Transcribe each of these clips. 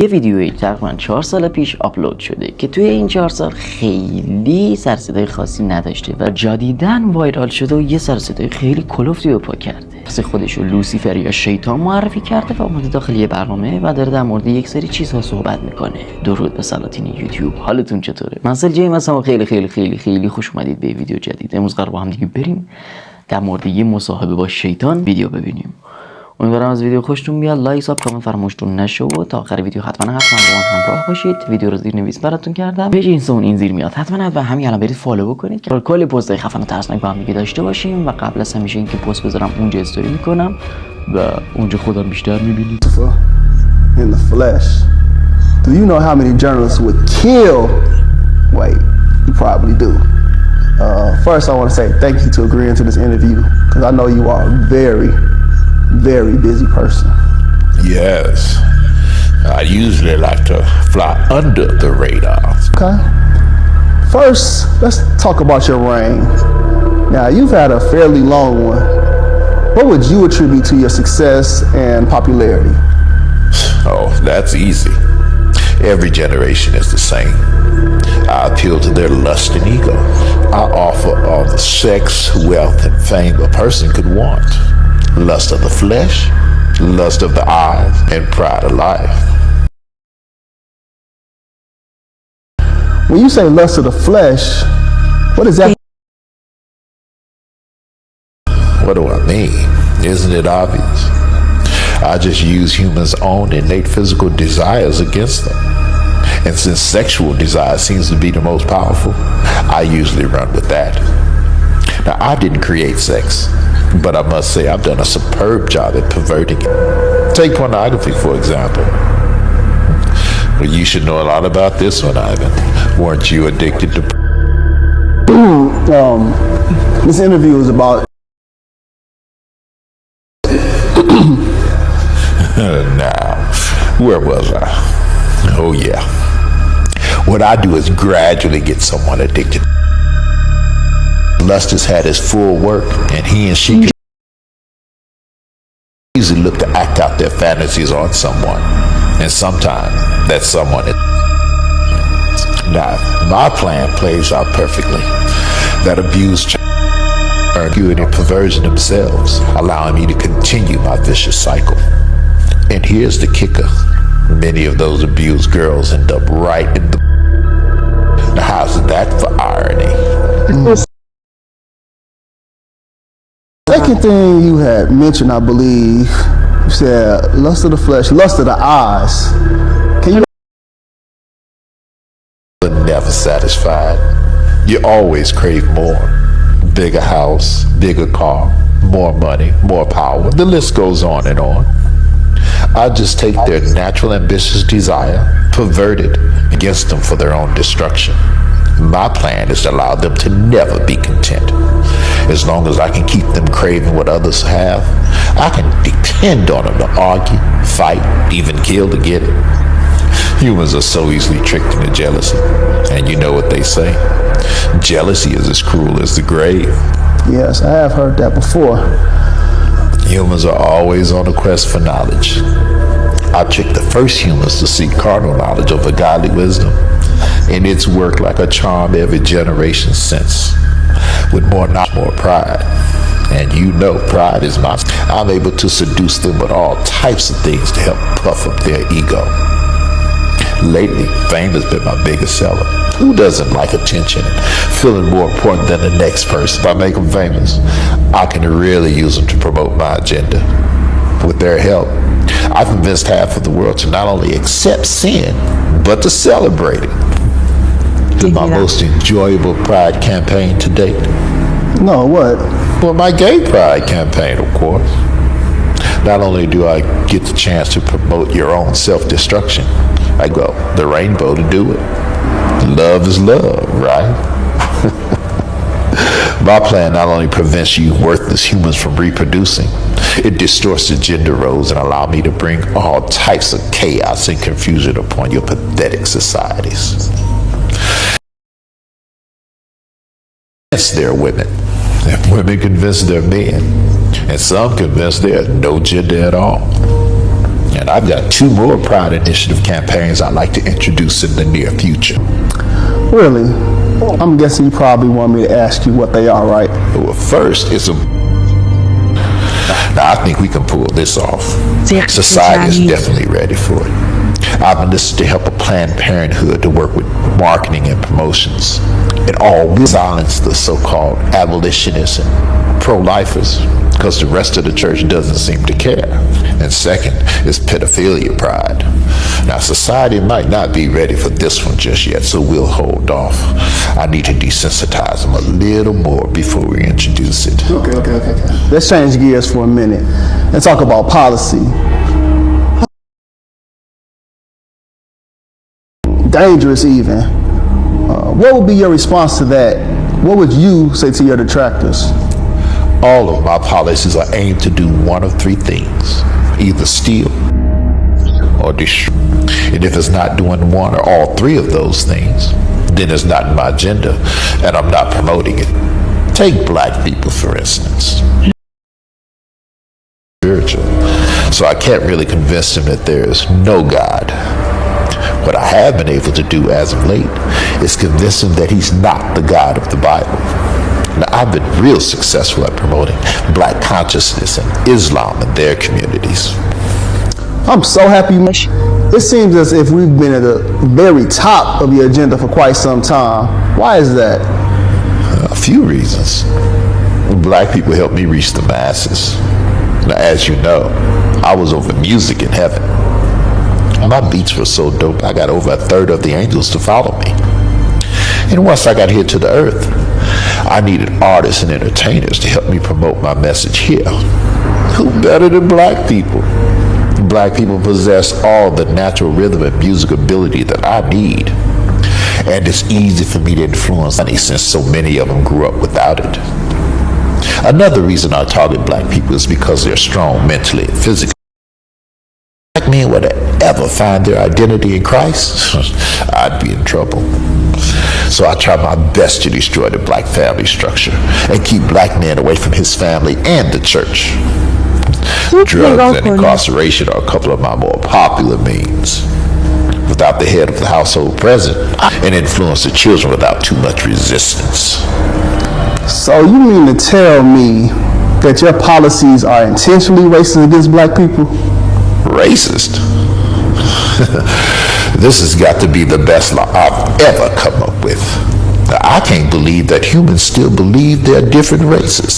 یه ویدیویی تقریبا 4 سال پیش آپلود شده که توی این 4 سال خیلی سر صدای خاصی نداشته و جدیداً وایرال شده و یه سر صدای خیلی کلفتی رو پا کرده. پس خودش رو لوسیفر یا شیطان معرفی کرده و اومده داخل یه برنامه و داره در مورد یک سری چیزها صحبت میکنه. درود به سلاطین یوتیوب، حالتون چطوره؟ من selgaim هستم و خیلی خیلی خیلی خیلی خوش اومدید به ویدیو جدید. امروز قرار با هم دیگه بریم در مورد یه مصاحبه با شیطان ویدیو ببینیم. امیدوارم از ویدیو خوشتون بیاد. لایک، ساب، کامنت فراموشتون نشه و تا آخر ویدیو حتما با من همراه باشید. ویدیو رو زیرنویس براتون کردم. پیج اینستا این زیر میاد. حتما و همین الان برید فالو بکنید که کلی پست خفن و ترسناک با هم دیگه داشته باشیم و قبل از همیشه اینکه پست بذارم اونجا استوری میکنم و اونجا خودم بیشتر میبینید. In the flesh. Do you know how many journalists would kill? Wait, you probably do. First I want to say thank you to agreeing to this interview because I know you are a very busy person. Yes. I usually like to fly under the radar. Okay. First, let's talk about your reign. Now, you've had a fairly long one. What would you attribute to your success and popularity? Oh, that's easy. Every generation is the same. I appeal to their lust and ego. I offer all the sex, wealth, and fame a person could want. Lust of the flesh, lust of the eyes, and pride of life. When you say lust of the flesh, what is that? What do I mean? Isn't it obvious? I just use humans' own innate physical desires against them. And since sexual desire seems to be the most powerful, I usually run with that. Now, I didn't create sex, but I must say I've done a superb job at perverting it. Take pornography, for example. Well, you should know a lot about this one, Ivan. Weren't you addicted to... This interview is about... Now, where was I? Oh, yeah. What I do is gradually get someone addicted. Lust has had his full work, and he and she can easily look to act out their fantasies on someone. And sometimes that someone is... Now, my plan plays out perfectly. That abused acuity and perversion themselves, allowing me to continue my vicious cycle. And here's the kicker. Many of those abused girls end up right in the... Now, how's that for irony? Second thing you had mentioned, I believe, you said lust of the flesh, lust of the eyes. Can you... Never satisfied. You always crave more. Bigger house, bigger car, more money, more power. The list goes on and on. I just take their natural ambitious desire, pervert it against them for their own destruction. My plan is to allow them to never be content. As long as I can keep them craving what others have, I can depend on them to argue, fight, even kill to get it. Humans are so easily tricked into jealousy. And you know what they say? Jealousy is as cruel as the grave. Yes, I have heard that before. Humans are always on a quest for knowledge. I tricked the first humans to seek carnal knowledge over godly wisdom, and it's worked like a charm every generation since. With more knowledge, more pride. And you know pride is my... I'm able to seduce them with all types of things to help puff up their ego. Lately, fame has been my biggest seller. Who doesn't like attention and feeling more important than the next person? If I make them famous, I can really use them to promote my agenda. With their help, I've convinced half of the world to not only accept sin, but to celebrate it. It's my most enjoyable pride campaign to date. No, what? Well, my gay pride campaign, of course. Not only do I get the chance to promote your own self-destruction, I go the rainbow to do it. Love is love, right? My plan not only prevents you worthless humans from reproducing, it distorts the gender roles and allows me to bring all types of chaos and confusion upon your pathetic societies. Their women, and women convince their men, and some convince there's no gender at all. And I've got 2 more Pride Initiative campaigns I'd like to introduce in the near future. Really? I'm guessing you probably want me to ask you what they are, right? Well, first is Now, I think we can pull this off. Society is definitely ready for it. I've enlisted to help a Planned Parenthood to work with marketing and promotions. It all will silence the so-called abolitionists and pro-lifers, because the rest of the church doesn't seem to care. And second is pedophilia pride. Now, society might not be ready for this one just yet, so we'll hold off. I need to desensitize them a little more before we introduce it. Okay. Let's change gears for a minute and talk about policy. Dangerous even. What would be your response to that? What would you say to your detractors? All of my policies are aimed to do one of 3 things: either steal or destroy. And if it's not doing one or all 3 of those things, then it's not in my agenda and I'm not promoting it. Take black people, for instance. Spiritual. So I can't really convince them that there is no God. What I have been able to do as of late is convince them that he's not the God of the Bible. Now, I've been real successful at promoting black consciousness and Islam in their communities. I'm so happy. It seems as if we've been at the very top of your agenda for quite some time. Why is that? A few reasons. Black people help me reach the masses. Now, as you know, I was over music in heaven. My beats were so dope, I got over 1/3 of the angels to follow me. And once I got here to the earth, I needed artists and entertainers to help me promote my message here. Who better than black people? Black people possess all the natural rhythm and music ability that I need. And it's easy for me to influence money since so many of them grew up without it. Another reason I target black people is because they're strong mentally and physically. Black men would ever find their identity in Christ, I'd be in trouble. So I try my best to destroy the black family structure and keep black men away from his family and the church. Drugs and incarceration are a couple of my more popular means. Without the head of the household present, and influence the children without too much resistance. So you mean to tell me that your policies are intentionally racist against black people? Racist? This has got to be the best law I've ever come up with. Now, I can't believe that humans still believe they're different races.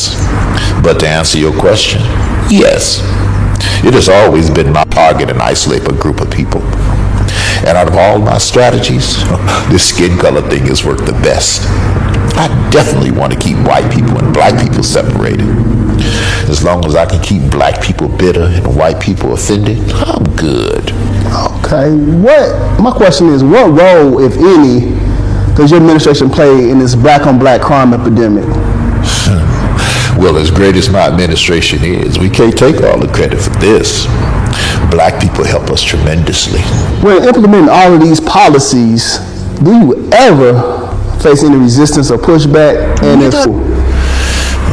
But to answer your question, yes, it has always been my target and isolate a group of people. And out of all my strategies, this skin color thing has worked the best. I definitely want to keep white people and black people separated. As long as I can keep black people bitter and white people offended, I'm good. Okay, my question is, what role, if any, does your administration play in this black on black crime epidemic? Well, as great as my administration is, we can't take all the credit for this. Black people help us tremendously. When implementing all of these policies, do you ever face any resistance or pushback? And if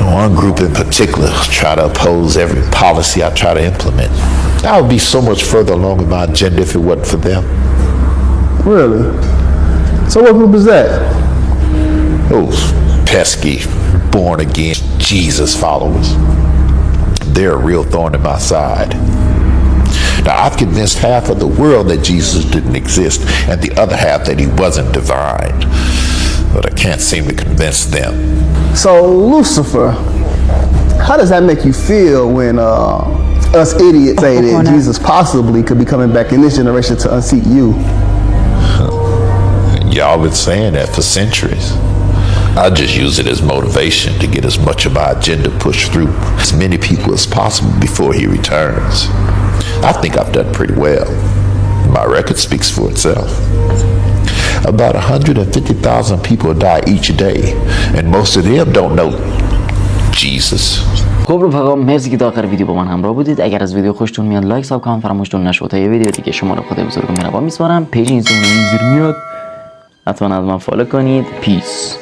one group in particular try to oppose every policy I try to implement. I would be so much further along in my agenda if it wasn't for them. Really? So what group is that? Those pesky, born-again Jesus followers. They're a real thorn in my side. Now, I've convinced half of the world that Jesus didn't exist and the other half that he wasn't divine. But I can't seem to convince them. So, Lucifer, how does that make you feel when us idiots say that Jesus possibly could be coming back in this generation to unseat you? Y'all been saying that for centuries. I just use it as motivation to get as much of my agenda pushed through as many people as possible before he returns. I think I've done pretty well. My record speaks for itself. About 150,000 people die each day, and most of them don't know Jesus. خب رفقا، مرسی که تا آخر ویدیو با من همراه بودید. اگر از ویدیو خوشتون میاد لایک، سابسکرایب فراموشتون نشه. تا یه ویدیو دیگه شما رو خدا بزرگ و مهربان میسپارم. پیج اینستاگرام میاد، حتما از من فالو کنید. پیس.